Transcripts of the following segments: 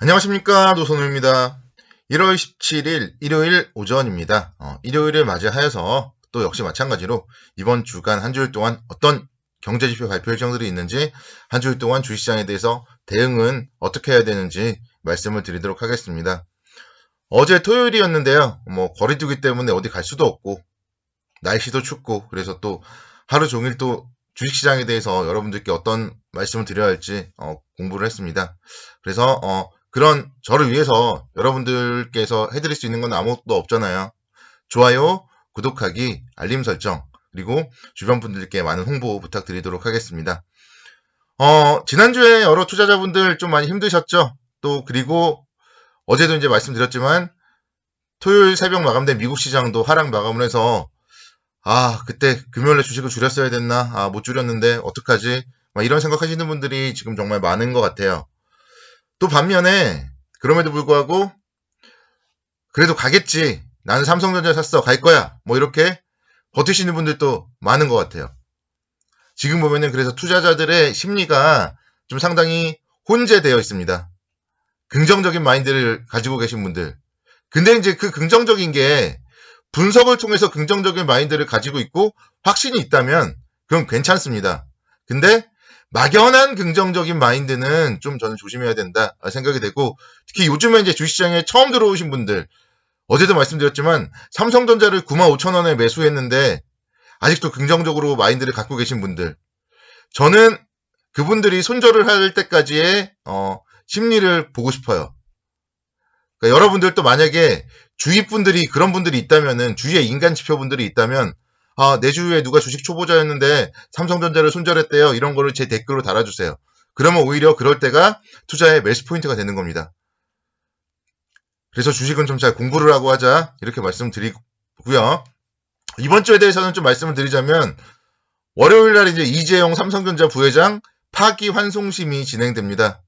안녕하십니까, 노선우입니다. 1월 17일 일요일 오전입니다. 일요일을 맞이하여서 또 역시 마찬가지로 이번 주간 한 주일 동안 어떤 경제지표 발표 일정들이 있는지, 한 주일 동안 주식시장에 대해서 대응은 어떻게 해야 되는지 말씀을 드리도록 하겠습니다. 어제 토요일이었는데요. 거리두기 때문에 어디 갈 수도 없고 날씨도 춥고, 그래서 또 하루 종일 또 주식시장에 대해서 여러분들께 어떤 말씀을 드려야 할지 공부를 했습니다. 그래서 그런 저를 위해서 여러분들께서 해드릴 수 있는 건 아무것도 없잖아요. 좋아요, 구독하기, 알림 설정, 그리고 주변 분들께 많은 홍보 부탁드리도록 하겠습니다. 지난주에 여러 투자자분들 좀 많이 힘드셨죠? 또 그리고 어제도 이제 말씀드렸지만 토요일 새벽 마감된 미국 시장도 하락 마감을 해서 그때 금요일에 주식을 줄였어야 됐나? 못 줄였는데 어떡하지? 이런 생각하시는 분들이 지금 정말 많은 것 같아요. 또 반면에 그럼에도 불구하고 그래도 가겠지, 나는 삼성전자 샀어, 갈 거야, 이렇게 버티시는 분들도 많은 것 같아요. 지금 보면은 그래서 투자자들의 심리가 좀 상당히 혼재되어 있습니다. 긍정적인 마인드를 가지고 계신 분들, 근데 이제 그 긍정적인 게 분석을 통해서 긍정적인 마인드를 가지고 있고 확신이 있다면 그건 괜찮습니다. 근데 막연한 긍정적인 마인드는 좀 저는 조심해야 된다 생각이 되고, 특히 요즘에 이제 주식시장에 처음 들어오신 분들, 어제도 말씀드렸지만 삼성전자를 95,000원에 매수했는데 아직도 긍정적으로 마인드를 갖고 계신 분들, 저는 그분들이 손절을 할 때까지의 심리를 보고 싶어요. 그러니까 여러분들도 만약에 주위 분들이 그런 분들이 있다면은, 주위에 인간 지표분들이 있다면, 내 주위에 누가 주식 초보자였는데 삼성전자를 손절했대요, 이런 거를 제 댓글로 달아주세요. 그러면 오히려 그럴 때가 투자의 매수 포인트가 되는 겁니다. 그래서 주식은 좀 잘 공부를 하고 하자, 이렇게 말씀드리고요. 이번 주에 대해서는 좀 말씀을 드리자면, 월요일 날 이제 이재용 삼성전자 부회장 파기 환송심이 진행됩니다.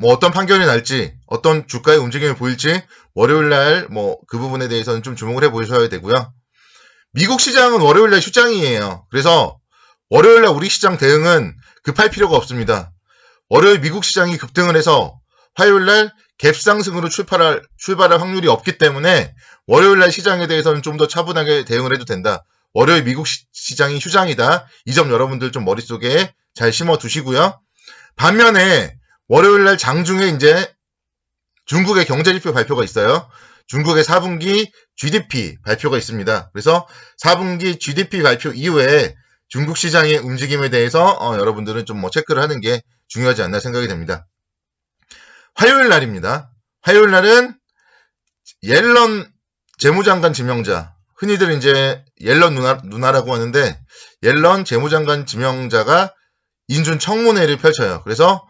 어떤 판결이 날지, 어떤 주가의 움직임을 보일지 월요일날 그 부분에 대해서는 좀 주목을 해보셔야 되고요. 미국 시장은 월요일날 휴장이에요. 그래서 월요일날 우리 시장 대응은 급할 필요가 없습니다. 월요일 미국 시장이 급등을 해서 화요일날 갭상승으로 출발할 확률이 없기 때문에 월요일날 시장에 대해서는 좀 더 차분하게 대응을 해도 된다. 월요일 미국 시장이 휴장이다. 이 점 여러분들 좀 머릿속에 잘 심어 두시고요. 반면에 월요일날 장중에 이제 중국의 경제지표 발표가 있어요. 중국의 4분기 GDP 발표가 있습니다. 그래서 4분기 GDP 발표 이후에 중국 시장의 움직임에 대해서 여러분들은 좀 체크를 하는 게 중요하지 않나 생각이 됩니다. 화요일 날입니다. 화요일 날은 옐런 재무장관 지명자, 흔히들 이제 옐런 누나라고 하는데, 옐런 재무장관 지명자가 인준 청문회를 펼쳐요. 그래서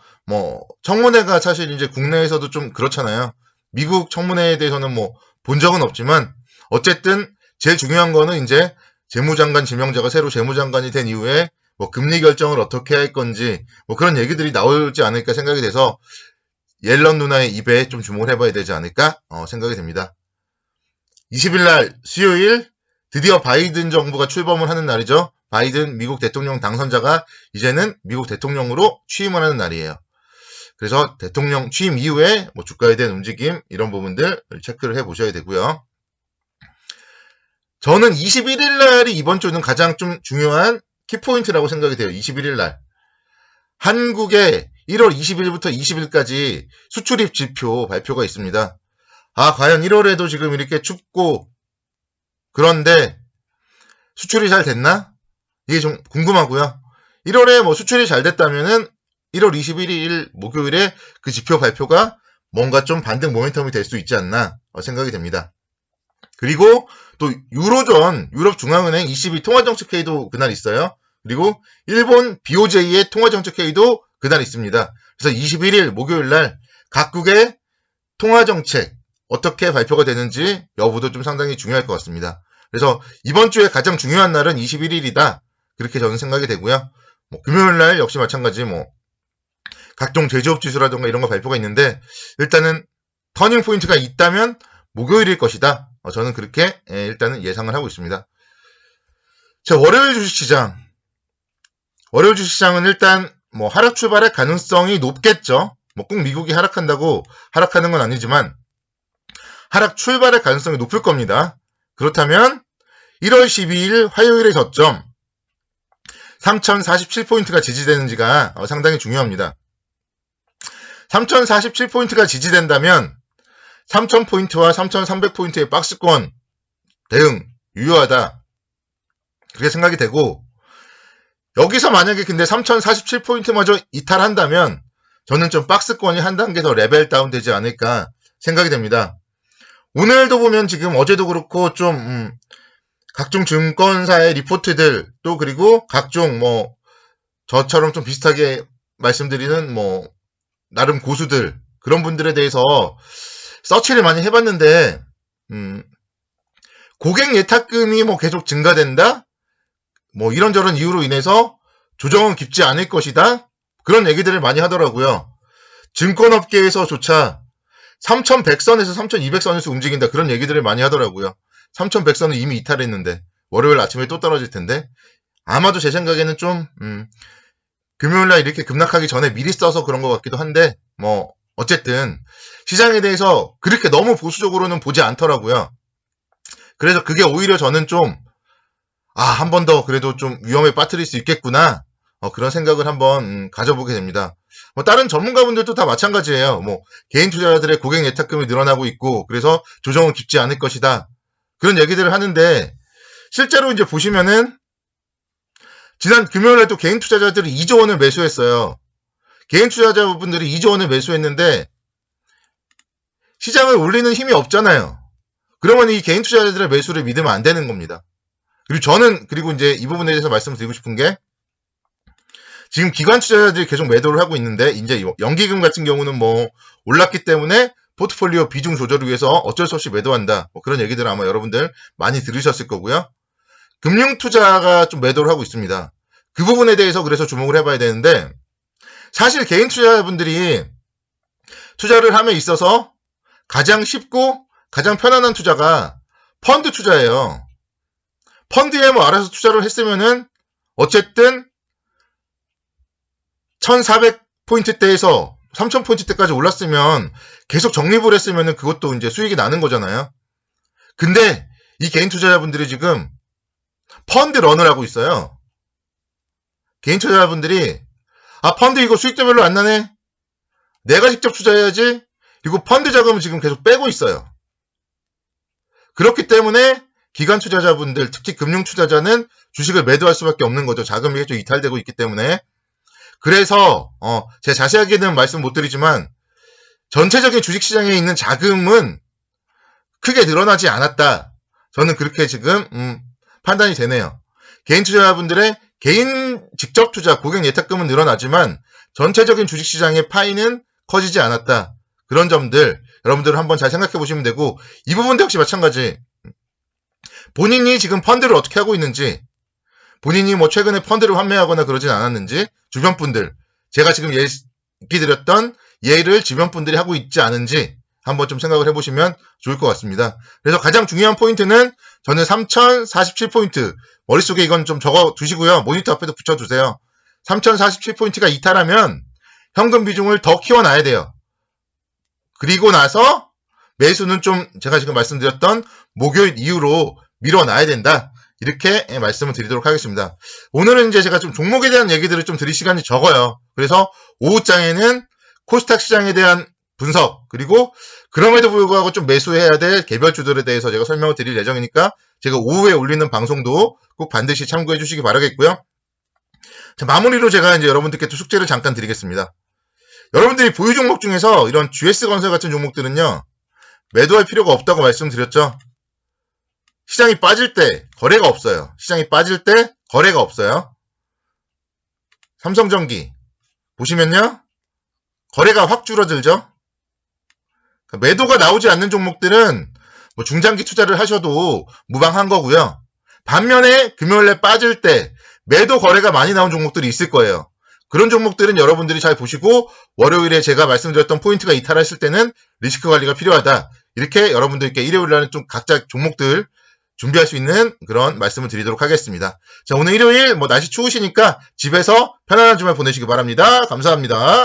청문회가 사실 이제 국내에서도 좀 그렇잖아요. 미국 청문회에 대해서는 본 적은 없지만, 어쨌든 제일 중요한 거는 이제 재무장관 지명자가 새로 재무장관이 된 이후에 금리 결정을 어떻게 할 건지 그런 얘기들이 나오지 않을까 생각이 돼서 옐런 누나의 입에 좀 주목을 해봐야 되지 않을까 생각이 됩니다. 20일 날 수요일 드디어 바이든 정부가 출범을 하는 날이죠. 바이든 미국 대통령 당선자가 이제는 미국 대통령으로 취임을 하는 날이에요. 그래서 대통령 취임 이후에 주가에 대한 움직임, 이런 부분들 체크를 해보셔야 되고요. 저는 21일 날이 이번 주는 가장 좀 중요한 키포인트라고 생각이 돼요. 21일 날 한국의 1월 20일부터 20일까지 수출입 지표 발표가 있습니다. 과연 1월에도 지금 이렇게 춥고 그런데 수출이 잘 됐나? 이게 좀 궁금하고요. 1월에 수출이 잘 됐다면은 1월 21일 목요일에 그 지표 발표가 뭔가 좀 반등 모멘텀이 될 수 있지 않나 생각이 됩니다. 그리고 또 유럽중앙은행 22 통화정책회의도 그날 있어요. 그리고 일본 BOJ의 통화정책회의도 그날 있습니다. 그래서 21일 목요일날 각국의 통화정책 어떻게 발표가 되는지 여부도 좀 상당히 중요할 것 같습니다. 그래서 이번 주에 가장 중요한 날은 21일이다. 그렇게 저는 생각이 되고요. 금요일날 역시 마찬가지 각종 제조업 지수라든가 이런 거 발표가 있는데, 일단은 터닝 포인트가 있다면 목요일일 것이다. 저는 그렇게 일단은 예상을 하고 있습니다. 자, 월요일 주식시장. 월요일 주식시장은 일단 하락 출발의 가능성이 높겠죠. 뭐 꼭 미국이 하락한다고 하락하는 건 아니지만 하락 출발의 가능성이 높을 겁니다. 그렇다면 1월 12일 화요일의 저점 3047포인트가 지지되는지가 상당히 중요합니다. 3047포인트가 지지된다면 3000포인트와 3300포인트의 박스권 대응 유효하다. 그렇게 생각이 되고, 여기서 만약에 근데 3047포인트마저 이탈한다면 저는 좀 박스권이 한 단계 더 레벨 다운 되지 않을까 생각이 됩니다. 오늘도 보면 지금 어제도 그렇고 좀 각종 증권사의 리포트들 또 그리고 각종 뭐 저처럼 좀 비슷하게 말씀드리는 뭐 나름 고수들 그런 분들에 대해서 서치를 많이 해봤는데 고객 예탁금이 뭐 계속 증가된다? 뭐 이런저런 이유로 인해서 조정은 깊지 않을 것이다? 그런 얘기들을 많이 하더라고요. 증권업계에서조차 3100선에서 3200선에서 움직인다 그런 얘기들을 많이 하더라고요. 3100선은 이미 이탈했는데 월요일 아침에 또 떨어질 텐데 아마도 제 생각에는 좀 금요일날 이렇게 급락하기 전에 미리 써서 그런 것 같기도 한데 뭐 어쨌든 시장에 대해서 그렇게 너무 보수적으로는 보지 않더라고요. 그래서 그게 오히려 저는 좀 한 번 더 그래도 좀 위험에 빠뜨릴 수 있겠구나 그런 생각을 한번 가져보게 됩니다. 뭐 다른 전문가분들도 다 마찬가지예요. 뭐 개인 투자자들의 고객 예탁금이 늘어나고 있고 그래서 조정은 깊지 않을 것이다. 그런 얘기들을 하는데 실제로 이제 보시면은 지난 금요일에 또 개인 투자자들이 2조 원을 매수했어요. 개인 투자자분들이 2조 원을 매수했는데 시장을 올리는 힘이 없잖아요. 그러면 이 개인 투자자들의 매수를 믿으면 안 되는 겁니다. 그리고 저는 그리고 이제 이 부분에 대해서 말씀드리고 싶은 게 지금 기관 투자자들이 계속 매도를 하고 있는데 이제 연기금 같은 경우는 뭐 올랐기 때문에 포트폴리오 비중 조절을 위해서 어쩔 수 없이 매도한다. 뭐 그런 얘기들 아마 여러분들 많이 들으셨을 거고요. 금융 투자가 좀 매도를 하고 있습니다. 그 부분에 대해서 그래서 주목을 해봐야 되는데 사실 개인 투자자분들이 투자를 함에 있어서 가장 쉽고 가장 편안한 투자가 펀드 투자예요. 펀드에 뭐 알아서 투자를 했으면은 어쨌든 1400포인트대에서 3000포인트대까지 올랐으면 계속 적립을 했으면은 그것도 이제 수익이 나는 거잖아요. 근데 이 개인 투자자분들이 지금 펀드 런을 하고 있어요. 개인 투자자분들이 펀드 이거 수익도 별로 안 나네. 내가 직접 투자해야지. 이거 펀드 자금을 지금 계속 빼고 있어요. 그렇기 때문에 기관 투자자분들, 특히 금융 투자자는 주식을 매도할 수밖에 없는 거죠. 자금이 계속 이탈되고 있기 때문에. 그래서 제가 자세하게는 말씀 못 드리지만 전체적인 주식시장에 있는 자금은 크게 늘어나지 않았다. 저는 그렇게 지금 판단이 되네요. 개인 투자자분들의 개인 직접 투자, 고객 예탁금은 늘어나지만 전체적인 주식시장의 파이는 커지지 않았다. 그런 점들 여러분들 한번 잘 생각해 보시면 되고 이 부분도 역시 마찬가지. 본인이 지금 펀드를 어떻게 하고 있는지 본인이 뭐 최근에 펀드를 환매하거나 그러진 않았는지 주변 분들 제가 지금 얘기 드렸던 예를 주변 분들이 하고 있지 않은지 한번 좀 생각을 해보시면 좋을 것 같습니다. 그래서 가장 중요한 포인트는 저는 3047포인트 머릿속에 이건 좀 적어 두시고요. 모니터 앞에도 붙여두세요. 3047포인트가 이탈하면 현금 비중을 더 키워놔야 돼요. 그리고 나서 매수는 좀 제가 지금 말씀드렸던 목요일 이후로 밀어놔야 된다. 이렇게 말씀을 드리도록 하겠습니다. 오늘은 이제 제가 좀 종목에 대한 얘기들을 좀 드릴 시간이 적어요. 그래서 오후장에는 코스닥 시장에 대한 분석 그리고 그럼에도 불구하고 좀 매수해야 될 개별주들에 대해서 제가 설명을 드릴 예정이니까 제가 오후에 올리는 방송도 꼭 반드시 참고해 주시기 바라겠고요. 자, 마무리로 제가 이제 여러분들께 또 숙제를 잠깐 드리겠습니다. 여러분들이 보유 종목 중에서 이런 GS건설 같은 종목들은요. 매도할 필요가 없다고 말씀드렸죠. 시장이 빠질 때 거래가 없어요. 시장이 빠질 때 거래가 없어요. 삼성전기 보시면요. 거래가 확 줄어들죠. 매도가 나오지 않는 종목들은 뭐 중장기 투자를 하셔도 무방한 거고요. 반면에 금요일에 빠질 때 매도 거래가 많이 나온 종목들이 있을 거예요. 그런 종목들은 여러분들이 잘 보시고 월요일에 제가 말씀드렸던 포인트가 이탈했을 때는 리스크 관리가 필요하다. 이렇게 여러분들께 일요일날은 좀 각자 종목들 준비할 수 있는 그런 말씀을 드리도록 하겠습니다. 자, 오늘 일요일 날씨 추우시니까 집에서 편안한 주말 보내시기 바랍니다. 감사합니다.